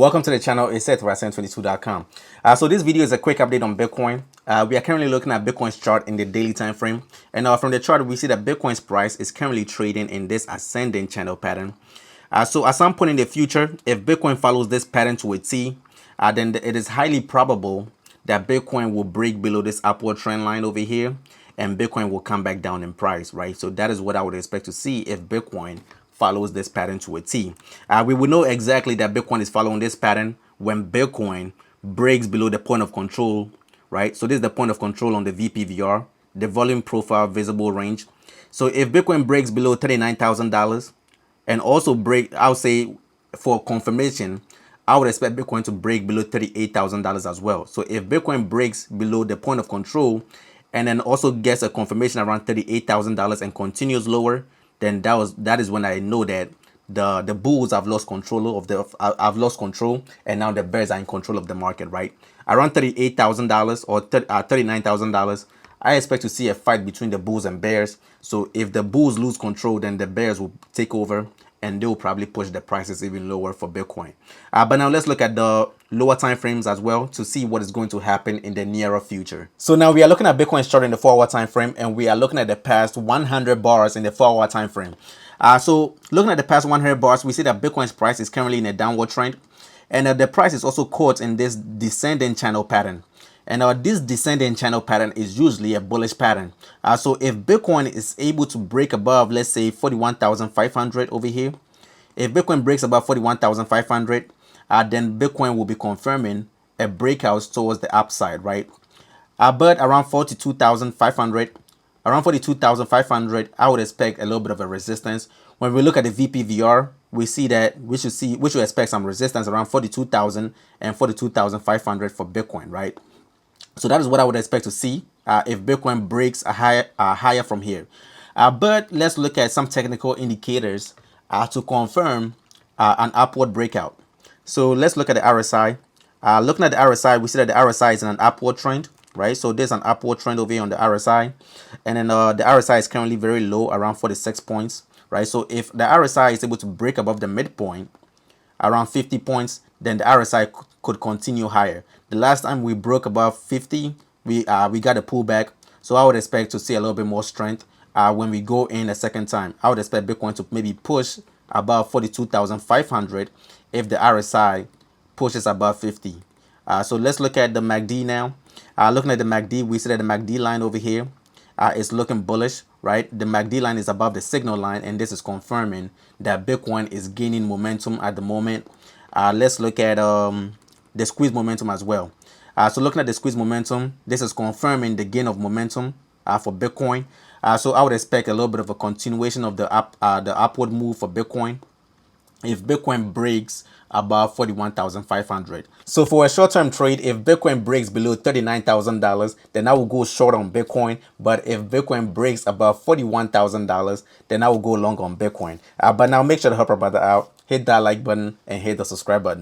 Welcome to the channel. It's Seth from 22.com. So this video is a quick update on Bitcoin. We are currently looking at Bitcoin's chart in the daily time frame, and from the chart we see that Bitcoin's price is currently trading in this ascending channel pattern. So at some point in the future, if Bitcoin follows this pattern to a T, then it is highly probable that Bitcoin will break below this upward trend line over here, and Bitcoin will come back down in price, right? So that is what I would expect to see if Bitcoin follows this pattern to a T. We will know exactly that Bitcoin is following this pattern when Bitcoin breaks below the point of control, right? So this is the point of control on the VPVR, the volume profile visible range. So if Bitcoin breaks below $39,000 and also break, I would say for confirmation, I would expect Bitcoin to break below $38,000 as well. So if Bitcoin breaks below the point of control and then also gets a confirmation around $38,000 and continues lower, then that is when I know that the bulls have lost control I've lost control, and now the bears are in control of the market, right? Around $38,000 or $39,000, I expect to see a fight between the bulls and bears. So if the bulls lose control, then the bears will take over and they will probably push the prices even lower for Bitcoin. But now let's look at the lower time frames as well to see what is going to happen in the nearer future. So now we are looking at Bitcoin's chart in the 4-hour time frame, and we are looking at the past 100 bars in the 4-hour time frame. So looking at the past 100 bars, we see that Bitcoin's price is currently in a downward trend, and the price is also caught in this descending channel pattern. And this descending channel pattern is usually a bullish pattern. So if Bitcoin is able to break above, let's say 41,500 over here, if Bitcoin breaks above 41,500, then Bitcoin will be confirming a breakout towards the upside, right? But around 42,500, I would expect a little bit of a resistance. When we look at the VPVR, we see that we should expect some resistance around 42,000 and 42,500 for Bitcoin, right? So that is what I would expect to see if Bitcoin breaks higher from here. But let's look at some technical indicators to confirm an upward breakout. So let's look at the RSI. Looking at the RSI, we see that the RSI is in an upward trend, right? So there's an upward trend over here on the RSI, and then the RSI is currently very low, around 46 points, right? So if the RSI is able to break above the midpoint, around 50 points, then the RSI could continue higher. The last time we broke above 50, we got a pullback. So I would expect to see a little bit more strength when we go in a second time. I would expect Bitcoin to maybe push above 42,500 if the RSI pushes above 50. So let's look at the MACD now. Looking at the MACD, we see that the MACD line over here is looking bullish, right? The MACD line is above the signal line, and this is confirming that Bitcoin is gaining momentum at the moment. Let's look at the squeeze momentum as well. So looking at the squeeze momentum, this is confirming the gain of momentum for Bitcoin. So I would expect a little bit of a continuation of the upward move for Bitcoin if Bitcoin breaks above 41,500. So for a short-term trade, if Bitcoin breaks below $39,000, then I will go short on Bitcoin. But if Bitcoin breaks above $41,000, then I will go long on Bitcoin. But now make sure to help our brother out, hit that like button and hit the subscribe button.